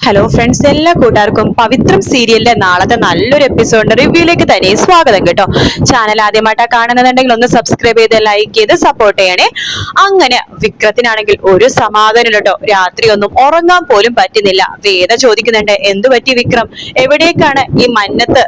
Hello friends, എല്ലാ കൂട്ടുകാർക്കും പവിത്രം സീരിയലിന്റെ നാളത്തെ നല്ലൊരു എപ്പിസോഡിന്റെ റിവ്യൂയിലേക്ക് തന്നെ സ്വാഗതം കേട്ടോ. ചാനൽ ആദ്യമായിട്ടാ കാണുന്നുണ്ടെങ്കിൽ ഒന്ന് സബ്സ്ക്രൈബ് ചെയ്ത് ലൈക്ക് ചെയ്ത് സപ്പോർട്ട് ചെയ്യണേ. അങ്ങനെ വിക്രത്തിനാണെങ്കിൽ ഒരു സമാധാനം കേട്ടോ. രാത്രി ഒന്നും ഉറങ്ങാൻ പോലും പറ്റുന്നില്ല. വേദ ചോദിക്കുന്നുണ്ട്, എന്തു പറ്റി വിക്രം, എവിടേക്കാണ് ഈ മന്നത്ത്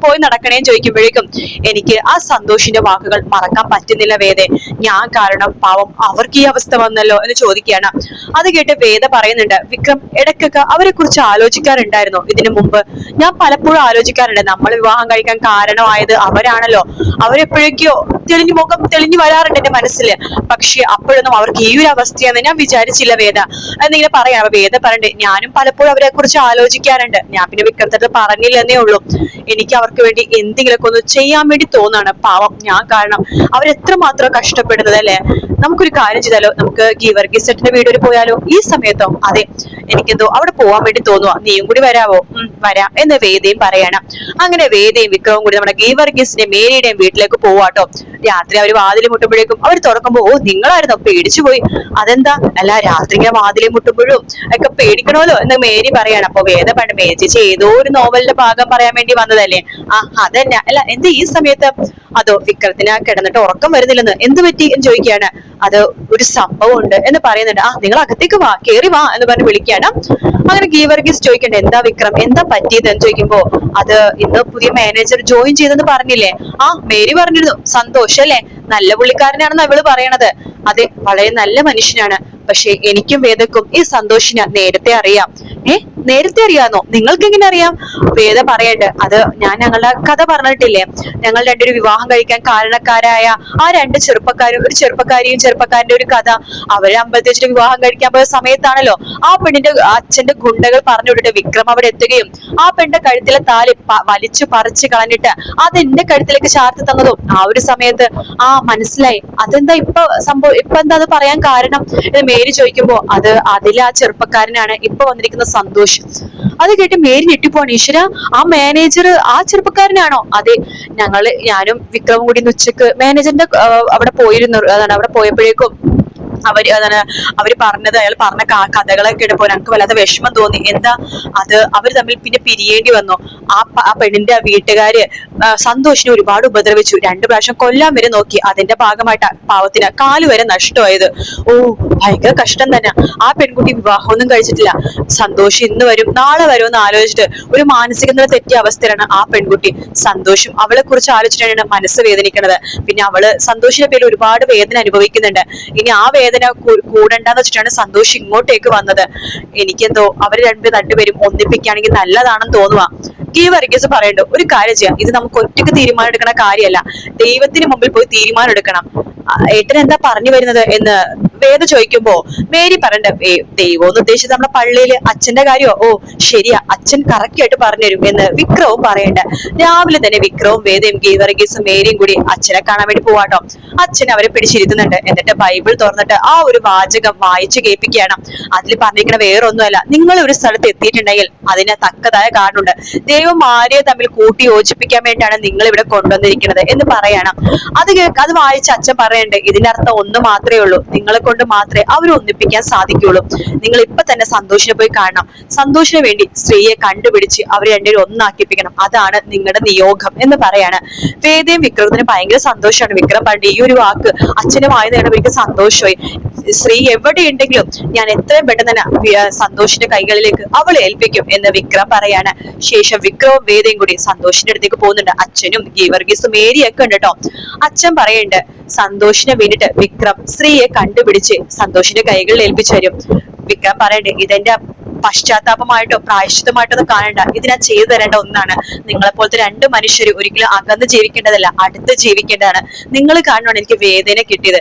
പോയി നടക്കണേന്ന് ചോദിക്കുമ്പോഴേക്കും എനിക്ക് ആ സന്തോഷിന്റെ വാക്കുകൾ മറക്കാൻ പറ്റുന്നില്ല വേദേ. ഞാൻ കാരണം പാവം അവർക്ക് ഈ അവസ്ഥ വന്നല്ലോ എന്ന് ചോദിക്കുകയാണ്. അത് കേട്ട് വേദ പറയുന്നുണ്ട്, വിക്രം ഇടയ്ക്കൊക്കെ അവരെ കുറിച്ച് ആലോചിക്കാറുണ്ടായിരുന്നു. ഇതിനു മുമ്പ് ഞാൻ പലപ്പോഴും ആലോചിക്കാറുണ്ട്, നമ്മൾ വിവാഹം കഴിക്കാൻ കാരണമായത് അവരാണല്ലോ. അവരെപ്പോഴേക്കോ മുഖം തെളിഞ്ഞു വരാറുണ്ട് എന്റെ മനസ്സിൽ. പക്ഷെ അപ്പോഴൊന്നും അവർക്ക് ഈ ഒരു അവസ്ഥയാന്ന് ഞാൻ വിചാരിച്ചില്ല വേദ എന്നിങ്ങനെ പറയാം. അപ്പൊ വേദ പറയണ്ടേ, ഞാനും പലപ്പോഴും അവരെ കുറിച്ച് ആലോചിക്കാറുണ്ട്. ഞാൻ പിന്നെ വിക്രത്തെ പറഞ്ഞില്ലെന്നേ ഉള്ളൂ. എനിക്ക് അവർക്ക് വേണ്ടി എന്തെങ്കിലുമൊക്കെ ഒന്ന് ചെയ്യാൻ വേണ്ടി തോന്നാണ്. പാവം ഞാൻ കാരണം അവരെത്രമാത്രം കഷ്ടപ്പെടുന്നത് അല്ലേ. നമുക്കൊരു കാര്യം ചെയ്താലോ, നമുക്ക് ഗീവർഗീസ് സെറ്റിന്റെ വീട് വരെ പോയാലോ ഈ സമയത്തോ? അതെ, എനിക്കെന്തോ അവിടെ പോവാൻ വേണ്ടി തോന്നുവാ. നീയും കൂടി വരാവോ? വരാം എന്ന് വേദയും പറയണം. അങ്ങനെ വേദയും വിക്രവും കൂടി നമ്മുടെ ഗീവർഗീസിന്റെ മേരിയുടെയും വീട്ടിലേക്ക് പോവാട്ടോ. രാത്രി അവര് വാതിൽ മുട്ടുമ്പോഴേക്കും അവർ തുറക്കുമ്പോ, ഓ നിങ്ങളായിരുന്നോ, പേടിച്ചു പോയി. അതെന്താ? അല്ല, രാത്രി ഇങ്ങനെ വാതിൽ മുട്ടുമ്പോഴും ഒക്കെ പേടിക്കണമല്ലോ എന്ന് മേരി പറയാണ്. അപ്പൊ വേദ പണ്ട് മേരി ചേച്ചി ഏതോ ഒരു നോവലിന്റെ ഭാഗം പറയാൻ വേണ്ടി വന്നതല്ലേ? അതന്നെ. അല്ല, എന്ത് ഈ സമയത്ത്? അതോ വിക്രത്തിന് കിടന്നിട്ട് ഉറക്കം വരുന്നില്ലെന്ന്. എന്ത് പറ്റി എന്ന് ചോദിക്കുകയാണ്. അത് ഒരു സംഭവം ഉണ്ട് എന്ന് പറയുന്നുണ്ട്. നിങ്ങൾ അകത്തേക്ക് വാ, കേറി വാ എന്ന് പറഞ്ഞ് വിളിക്കുകയാണ്. അങ്ങനെ ഗീവർഗീസ് ചോദിക്കണ്ടേ, എന്താ വിക്രം, എന്താ പറ്റിയത് എന്ന് ചോദിക്കുമ്പോ, അത് ഇന്ന് പുതിയ മാനേജർ ജോയിൻ ചെയ്തെന്ന് പറഞ്ഞില്ലേ? മേരി പറഞ്ഞിരുന്നു. സന്തോഷം അല്ലേ? നല്ല പുള്ളിക്കാരനാണെന്ന് അവള് പറയണത്. അതെ, വളരെ നല്ല മനുഷ്യനാണ്. പക്ഷെ എനിക്കും വേദക്കും ഈ സന്തോഷിനെ നേരത്തെ അറിയാം. നേരത്തെ അറിയാന്നോ? നിങ്ങൾക്ക് എങ്ങനെ അറിയാം? വേദ പറയണ്ട്, അത് ഞാൻ ഞങ്ങളുടെ കഥ പറഞ്ഞിട്ടില്ലേ? ഞങ്ങൾ രണ്ടൊരു വിവാഹം കഴിക്കാൻ കാരണക്കാരായ ആ രണ്ട് ചെറുപ്പക്കാരും, ഒരു ചെറുപ്പക്കാരിയും ചെറുപ്പക്കാരന്റെ ഒരു കഥ. അവരെ അമ്പലത്തിൽ വെച്ചിട്ട് വിവാഹം കഴിക്കാൻ പോയ സമയത്താണല്ലോ ആ പെണ്ണിന്റെ അച്ഛന്റെ ഗുണ്ടകൾ പറഞ്ഞു വിട്ടിട്ട് വിക്രം അവിടെ എത്തുകയും ആ പെണ്ണിന്റെ കഴുത്തിലെ താലി വലിച്ചു പറിച്ചു കളഞ്ഞിട്ട് അത് എന്റെ കഴുത്തിലേക്ക് ചാർത്തി തന്നതും ആ ഒരു സമയത്ത് മനസ്സിലായി. അതെന്താ ഇപ്പൊ എന്താ അത് പറയാൻ കാരണം എന്ന് മേരി ചോദിക്കുമ്പോ, അത് അതിലെ ആ ചെറുപ്പക്കാരനാണ് ഇപ്പൊ വന്നിരിക്കുന്ന സന്തോഷ്. അത് കേട്ട് മേരി ഞെട്ടിപ്പോവാണ്. ഈശ്വര, ആ മാനേജർ ആ ചെറുപ്പക്കാരനാണോ? അതെ, ഞാനും വിക്രമും കൂടി ഉച്ചക്ക് മാനേജറിന്റെ അവിടെ പോയിരുന്നു. അതാണ്, അവിടെ പോയപ്പോഴേക്കും അവര് പറഞ്ഞത്, അയാൾ പറഞ്ഞ കഥകളൊക്കെ കേട്ടപ്പോ ഞങ്ങൾക്ക് വല്ലാത്ത വിഷമം തോന്നി. എന്താ അത്? അവര് തമ്മിൽ പിന്നെ പിരിയേണ്ടി വന്നു. ആ പെണ്ണിന്റെ വീട്ടുകാര് സന്തോഷിനെ ഒരുപാട് ഉപദ്രവിച്ചു. 2 പ്രാവശ്യം കൊല്ലാൻ വരെ നോക്കി. അതിന്റെ ഭാഗമായിട്ട് പാവത്തിന് കാല് വരെ നഷ്ടമായത്. ഭയങ്കര കഷ്ടം തന്നെ. ആ പെൺകുട്ടി വിവാഹമൊന്നും കഴിച്ചിട്ടില്ല. സന്തോഷ് ഇന്ന് വരും നാളെ വരും എന്ന് ആലോചിച്ചിട്ട് ഒരു മാനസിക നില തെറ്റിയ അവസ്ഥയിലാണ് ആ പെൺകുട്ടി. സന്തോഷും അവളെ കുറിച്ച് ആലോചിച്ചിട്ടാണ് മനസ്സ് വേദനിക്കുന്നത്. പിന്നെ അവള് സന്തോഷിന്റെ പേരിൽ ഒരുപാട് വേദന അനുഭവിക്കുന്നുണ്ട്. ഇനി ആ വേദന കൂടണ്ടെന്ന് വെച്ചിട്ടാണ് സന്തോഷ് ഇങ്ങോട്ടേക്ക് വന്നത്. എനിക്കെന്തോ അവര് രണ്ടുപേരും ഒന്നിപ്പിക്കുകയാണെങ്കിൽ നല്ലതാണെന്ന് തോന്നുക. ഗീവർഗീസ് പറയണ്ട, ഒരു കാര്യം ചെയ്യാം, ഇത് നമുക്ക് ഒറ്റയ്ക്ക് തീരുമാനം എടുക്കണ കാര്യമല്ല. ദൈവത്തിന് മുമ്പിൽ പോയി തീരുമാനം എടുക്കണം. ഏട്ടൻ എന്താ പറഞ്ഞു വരുന്നത് എന്ന് വേദ ചോദിക്കുമ്പോ മേരി പറയണ്ട, ദൈവം എന്ന് ഉദ്ദേശിച്ചത് നമ്മുടെ പള്ളിയില് അച്ഛന്റെ കാര്യമോ? ശരിയാ, അച്ഛൻ കറക്റ്റ് ആയിട്ട് പറഞ്ഞുതരും എന്ന് വിക്രവും പറയണ്ട. രാവിലെ തന്നെ വിക്രവും വേദയും ഗീവർഗീസും മേരിയും കൂടി അച്ഛനെ കാണാൻ വേണ്ടി പോവാട്ടോ. അച്ഛൻ അവരെ പിടിച്ചിരുത്തുന്നുണ്ട്. എന്നിട്ട് ബൈബിൾ തുറന്നിട്ട് ആ ഒരു വാചകം വായിച്ചു കേൾപ്പിക്കുകയാണ്. അതിൽ പറഞ്ഞിരിക്കണ വേറൊന്നുമല്ല, നിങ്ങൾ ഒരു സ്ഥലത്ത് എത്തിയിട്ടുണ്ടെങ്കിൽ അതിന് തക്കതായ കാരണമുണ്ട്. ദൈവം ആരെയോ തമ്മിൽ കൂട്ടി യോജിപ്പിക്കാൻ വേണ്ടിയാണ് നിങ്ങൾ ഇവിടെ കൊണ്ടുവന്നിരിക്കുന്നത് എന്ന് പറയണം. അത് വായിച്ച് അച്ഛൻ പറയണ്ടേ, ഇതിന്റെ അർത്ഥം ഒന്ന് മാത്രമേ ഉള്ളൂ, നിങ്ങളെ കൊണ്ട് മാത്രമേ അവരെ ഒന്നിപ്പിക്കാൻ സാധിക്കുള്ളൂ. നിങ്ങൾ ഇപ്പൊ തന്നെ സന്തോഷിനെ പോയി കാണണം. സന്തോഷിന് വേണ്ടി സ്ത്രീയെ കണ്ടുപിടിച്ച് അവരെ രണ്ടുപേരും ഒന്നാക്കിപ്പിക്കണം. അതാണ് നിങ്ങളുടെ നിയോഗം എന്ന് പറയാണ്. വേദയും വിക്രമത്തിന് ഭയങ്കര സന്തോഷമാണ്. വിക്രം പറഞ്ഞ ഈ ഒരു വാക്ക് അച്ഛന് വായന എനിക്ക് സന്തോഷമായി. സ്ത്രീ എവിടെയുണ്ടെങ്കിലും ഞാൻ എത്രയും പെട്ടെന്ന് തന്നെ സന്തോഷിന്റെ കൈകളിലേക്ക് അവളെ ഏൽപ്പിക്കും എന്ന് വിക്രം പറയാണ്. ശേഷം വിക്രവും വേദയും കൂടി സന്തോഷിന്റെ അടുത്തേക്ക് പോകുന്നുണ്ട്. അച്ഛനും ഗീവർഗീസും മേരിയൊക്കെ ഉണ്ട് കേട്ടോ. അച്ഛൻ പറയുന്നുണ്ട്, സന്തോഷിനെ വേണ്ടിട്ട് വിക്രം സ്ത്രീയെ കണ്ടുപിടിച്ച് സന്തോഷിന്റെ കൈകളിൽ ഏൽപ്പിച്ചു തരും. വിക്രം പറയണ്ടേ, ഇതെന്റെ പശ്ചാത്താപമായിട്ടോ പ്രായശ്ചിത്തമായിട്ടോ ഒന്നും കാണണ്ട. ഇത് ഞാൻ ചെയ്തു തരേണ്ട ഒന്നാണ്. നിങ്ങളെ പോലത്തെ 2 മനുഷ്യർ ഒരിക്കലും അകന്ന് ജീവിക്കേണ്ടതല്ല, അടുത്ത് ജീവിക്കേണ്ടതാണ്. നിങ്ങൾ കാരണമാണ് എനിക്ക് വേദന കിട്ടിയത്.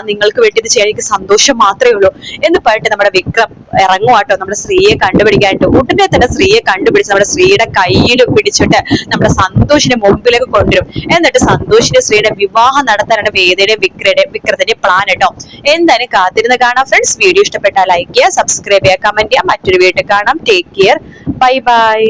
നിങ്ങൾക്ക് വേണ്ടി ഇത് ചെയ്യാൻ എനിക്ക് സന്തോഷം മാത്രമേ ഉള്ളൂ എന്ന് പറഞ്ഞിട്ട് നമ്മുടെ വിക്രം ഇറങ്ങുവാട്ടോ നമ്മുടെ സ്ത്രീയെ കണ്ടുപിടിക്കാനായിട്ട്. ഉടനെ തന്നെ സ്ത്രീയെ കണ്ടുപിടിച്ച് നമ്മുടെ സ്ത്രീയുടെ കയ്യിൽ പിടിച്ചിട്ട് നമ്മുടെ സന്തോഷിന്റെ മുമ്പിലേക്ക് കൊണ്ടുവരും. എന്നിട്ട് സന്തോഷിന്റെ സ്ത്രീയുടെ വിവാഹം നടത്താനാണ് വേദയുടെയും വിക്രത്തിന്റെ പ്ലാൻ കേട്ടോ. എന്തായാലും കാത്തിരുന്ന് കാണാം ഫ്രണ്ട്സ്. വീഡിയോ ഇഷ്ടപ്പെട്ടാൽ ലൈക്ക് ചെയ്യുക, സബ്സ്ക്രൈബ് ചെയ്യുക, കമന്റ് ചെയ്യുക. മറ്റൊരു വീഡിയോ കാണാം. Take care, bye bye.